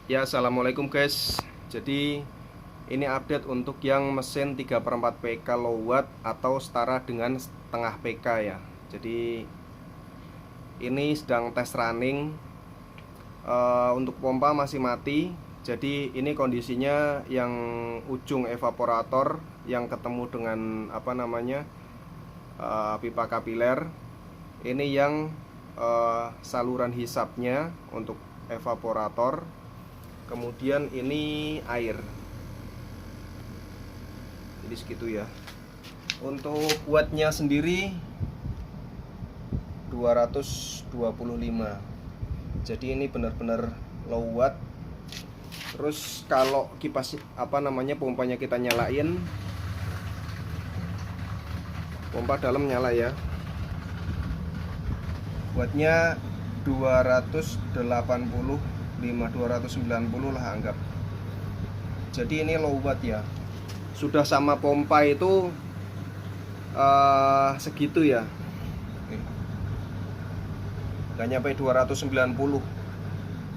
Ya, assalamualaikum guys. Jadi ini update untuk yang mesin 3/4 PK low watt atau setara dengan setengah PK ya. Jadi ini sedang tes running. Untuk pompa masih mati. Jadi ini kondisinya yang ujung evaporator yang ketemu dengan pipa kapiler. Ini yang saluran hisapnya untuk evaporator. Kemudian ini air. Jadi segitu ya. Untuk wattnya sendiri 225. Jadi ini benar-benar low watt. Terus kalau kipas pompanya kita nyalain, pompa dalam nyala ya. Wattnya 285, 290 lah anggap. Jadi ini low watt ya. Sudah sama pompa itu segitu ya. Gak nyampe 290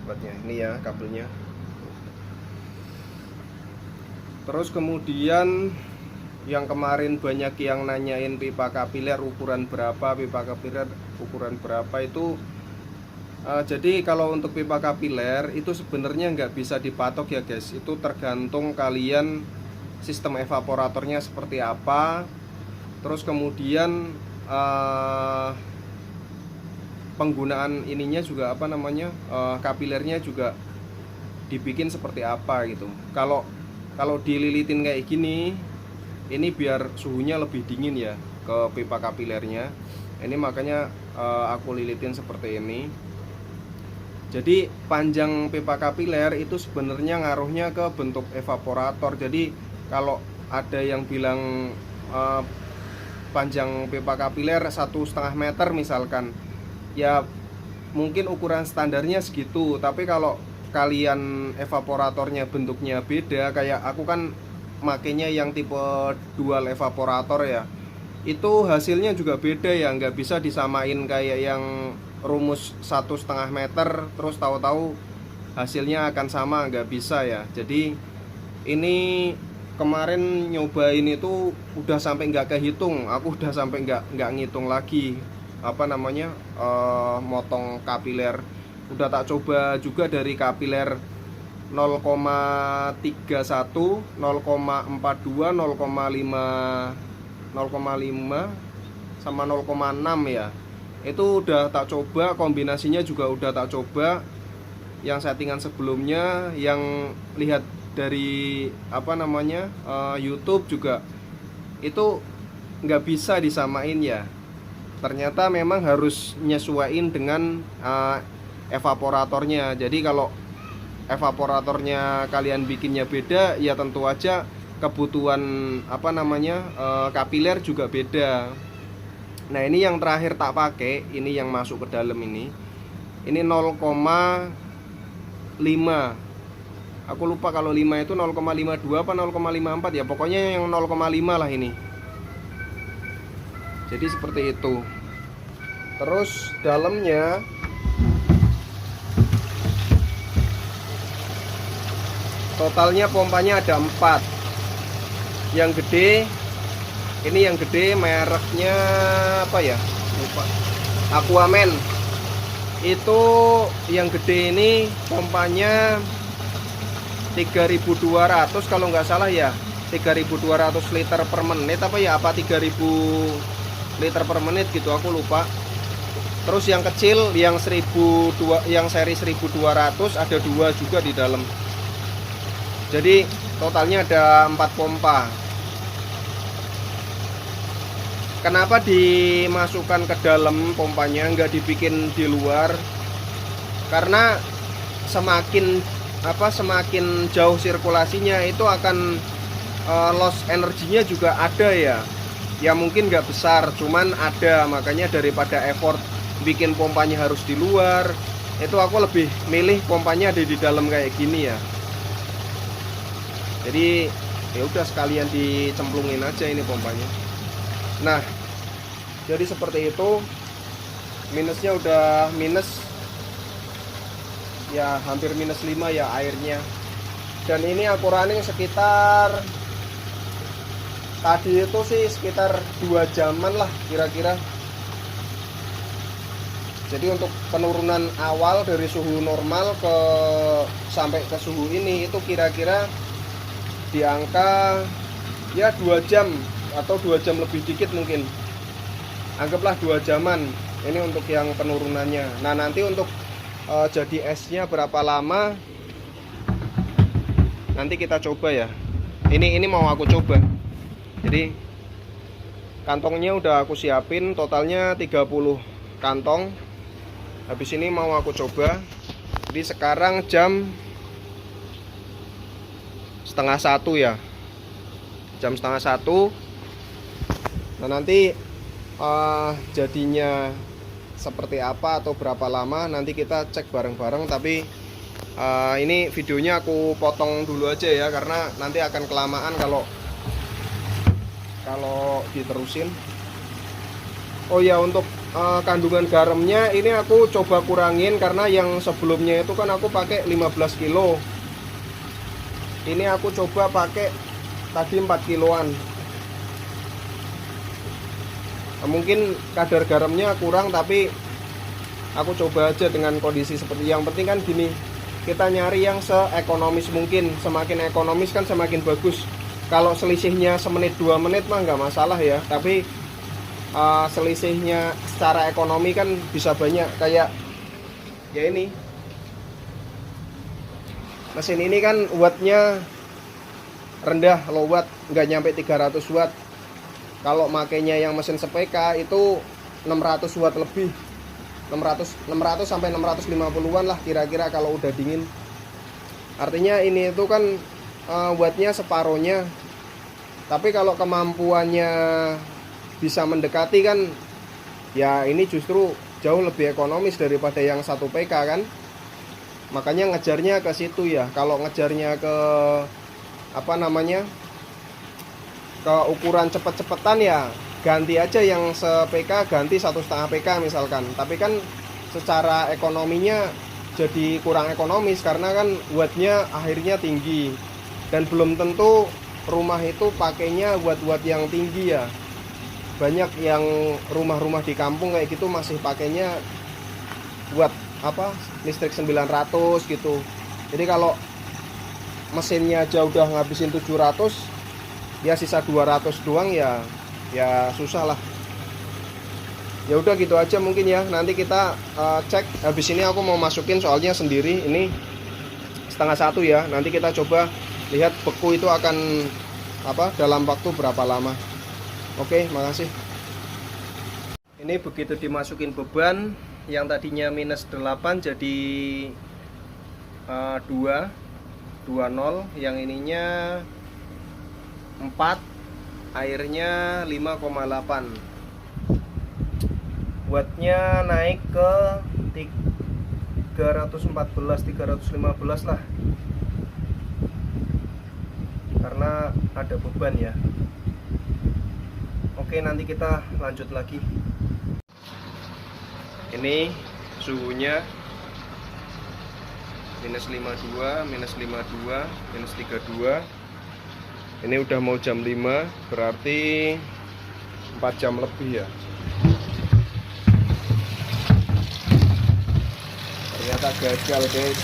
wattnya. Ini ya kabelnya. Terus kemudian yang kemarin banyak yang nanyain pipa kapiler ukuran berapa, itu jadi kalau untuk pipa kapiler itu sebenarnya nggak bisa dipatok ya guys. Itu tergantung kalian sistem evaporatornya seperti apa. Terus kemudian penggunaan ininya juga kapilernya juga dibikin seperti apa gitu. Kalau dililitin kayak gini, ini biar suhunya lebih dingin ya ke pipa kapilernya. Ini makanya aku lilitin seperti ini. Jadi panjang pipa kapiler itu sebenarnya ngaruhnya ke bentuk evaporator. Jadi kalau ada yang bilang panjang pipa kapiler 1,5 meter misalkan, ya mungkin ukuran standarnya segitu. Tapi kalau kalian evaporatornya bentuknya beda, kayak aku kan makanya yang tipe dual evaporator ya, itu hasilnya juga beda ya. Nggak bisa disamain kayak yang rumus 1,5 meter terus tahu-tahu hasilnya akan sama, nggak bisa ya. Jadi ini kemarin nyobain itu udah sampai nggak kehitung, aku udah sampai nggak ngitung lagi motong kapiler. Udah tak coba juga dari kapiler 0,31, 0,42, 0,5 sama 0,6 ya. Itu udah tak coba, kombinasinya juga udah tak coba. Yang settingan sebelumnya, yang lihat dari YouTube juga, itu nggak bisa disamain ya. Ternyata memang harus nyesuaiin dengan evaporatornya. Jadi kalau evaporatornya kalian bikinnya beda, ya tentu aja kebutuhan kapiler juga beda. Nah ini yang terakhir tak pakai, ini yang masuk ke dalam ini 0,5. Aku lupa kalau 5 itu 0,52 apa 0,54 ya, pokoknya yang 0,5 lah ini. Jadi seperti itu. Terus dalamnya totalnya pompanya ada 4. Yang gede, ini yang gede mereknya apa ya, lupa, Aquaman. Itu yang gede ini pompanya 3200 kalau nggak salah ya, 3200 liter per menit apa 3000 liter per menit gitu, aku lupa. Terus yang kecil yang 1002, yang seri 1200 ada 2 juga di dalam. Jadi totalnya ada 4 pompa. Kenapa dimasukkan ke dalam pompanya, nggak dibikin di luar? Karena semakin jauh sirkulasinya itu akan loss energinya juga ada ya. Ya mungkin nggak besar, cuman ada. Makanya daripada effort bikin pompanya harus di luar, itu aku lebih milih pompanya ada di dalam kayak gini ya. Jadi ya udah sekalian dicemplungin aja ini pompanya. Nah, jadi seperti itu. Minusnya udah minus ya hampir -5 ya airnya. Dan ini aku running sekitar tadi itu sih sekitar 2 jaman lah kira-kira. Jadi untuk penurunan awal dari suhu normal sampai ke suhu ini itu kira-kira di angka ya 2 jam atau 2 jam lebih dikit mungkin. Anggaplah 2 jaman. Ini untuk yang penurunannya. Nah, nanti untuk jadi esnya berapa lama nanti kita coba ya. Ini mau aku coba. Jadi kantongnya udah aku siapin, totalnya 30 kantong. Habis ini mau aku coba. Jadi sekarang jam 12:30 ya. Jam 12:30. Nah, nanti jadinya seperti apa atau berapa lama nanti kita cek bareng-bareng. Tapi ini videonya aku potong dulu aja ya, karena nanti akan kelamaan kalau diterusin. Oh ya, untuk kandungan garamnya ini aku coba kurangin, karena yang sebelumnya itu kan aku pakai 15 kilo. Ini aku coba pakai tadi 4 kiloan. Mungkin kadar garamnya kurang, tapi aku coba aja dengan kondisi seperti. Yang penting kan gini, kita nyari yang seekonomis mungkin. Semakin ekonomis kan semakin bagus. Kalau selisihnya semenit 2 menit mah nggak masalah ya, tapi selisihnya secara ekonomi kan bisa banyak. Kayak ya ini mesin ini kan wattnya rendah, low watt, nggak nyampe 300 watt. Kalau makainya yang mesin sepeka itu 600 watt lebih, 600 sampai 650-an lah kira-kira kalau udah dingin. Artinya ini itu kan wattnya separohnya. Tapi kalau kemampuannya bisa mendekati kan, ya ini justru jauh lebih ekonomis daripada yang 1 PK kan. Makanya ngejarnya ke situ ya. Kalau ngejarnya ke apa namanya, ke ukuran cepet-cepetan ya ganti aja yang se-PK, ganti 1,5 PK misalkan. Tapi kan secara ekonominya jadi kurang ekonomis, karena kan wattnya akhirnya tinggi. Dan belum tentu rumah itu pakainya watt-watt yang tinggi ya. Banyak yang rumah-rumah di kampung kayak gitu masih pakainya watt listrik 900 gitu. Jadi kalau mesinnya aja udah ngabisin 700, ya sisa 200 doang ya susah lah. Ya udah gitu aja mungkin ya. Nanti kita cek. Habis ini aku mau masukin soalnya sendiri. Ini 12:30 ya. Nanti kita coba lihat beku itu akan dalam waktu berapa lama. Oke, makasih. Ini begitu dimasukin beban yang tadinya -8 jadi 2,0, yang ininya 4, airnya 5,8. Wattnya naik ke 315 lah, karena ada beban ya. Oke, nanti kita lanjut lagi. Ini suhunya -52, -52, -32. Ini udah mau jam 5, berarti 4 jam lebih ya. Ternyata gagal guys,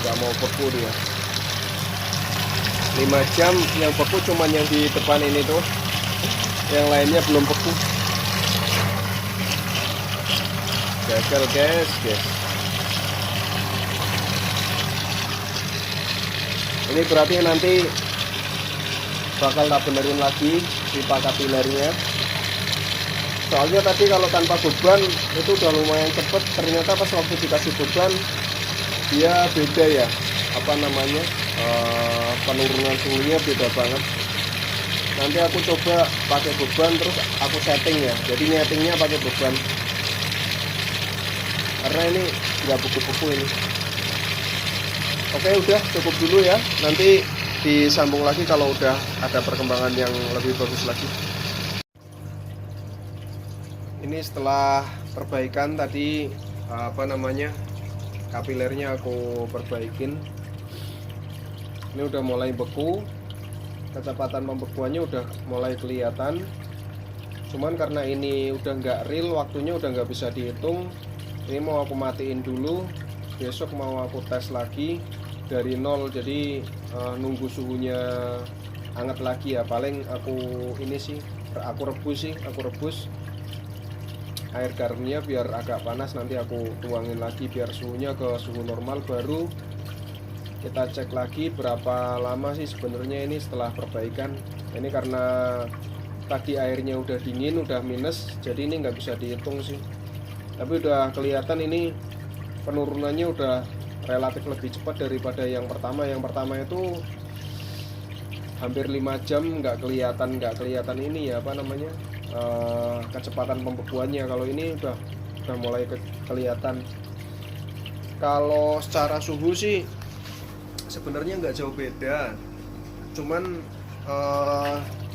nggak mau beku dia. 5 jam yang beku cuman yang di depan ini tuh, yang lainnya belum beku. Gagal guys. Ini berarti nanti bakal tak benerin lagi pipa kapilernya. Soalnya tadi kalau tanpa beban itu udah lumayan cepet. Ternyata pas waktu dikasih beban dia beda ya, penurunan suhunya beda banget. Nanti aku coba pakai beban terus aku setting ya. Jadi nyetingnya pakai beban, karena ini nggak beku-beku ini. Oke, udah cukup dulu ya. Nanti disambung lagi kalau udah ada perkembangan yang lebih bagus lagi. Ini setelah perbaikan tadi kapilernya aku perbaikin. Ini udah mulai beku, kecepatan pembekuannya udah mulai kelihatan. Cuman karena ini udah nggak real, waktunya udah nggak bisa dihitung, ini mau aku matiin dulu. Besok mau aku tes lagi dari nol, jadi nunggu suhunya hangat lagi ya. Paling aku ini sih aku rebus air garamnya biar agak panas, nanti aku tuangin lagi biar suhunya ke suhu normal. Baru kita cek lagi berapa lama sih sebenarnya ini setelah perbaikan. Ini karena tadi airnya udah dingin, udah minus, jadi ini nggak bisa dihitung sih, tapi udah kelihatan ini penurunannya udah relatif lebih cepat daripada yang pertama. Yang pertama itu hampir 5 jam nggak kelihatan ini ya apa namanya, kecepatan pembekuannya. Kalau ini udah mulai kelihatan. Kalau secara suhu sih sebenarnya nggak jauh beda, cuman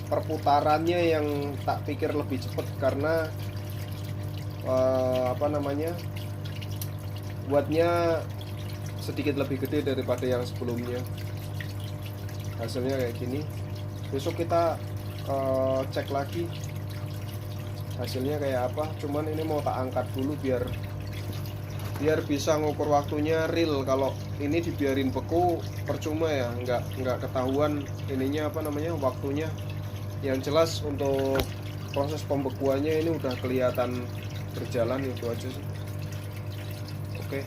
perputarannya yang tak pikir lebih cepat karena wattnya sedikit lebih gede daripada yang sebelumnya. Hasilnya kayak gini. Besok kita cek lagi hasilnya kayak apa. Cuman ini mau tak angkat dulu biar bisa ngukur waktunya real. Kalau ini dibiarin beku percuma ya, nggak ketahuan ininya apa namanya waktunya. Yang jelas untuk proses pembekuannya ini udah kelihatan berjalan, itu aja sih. Oke.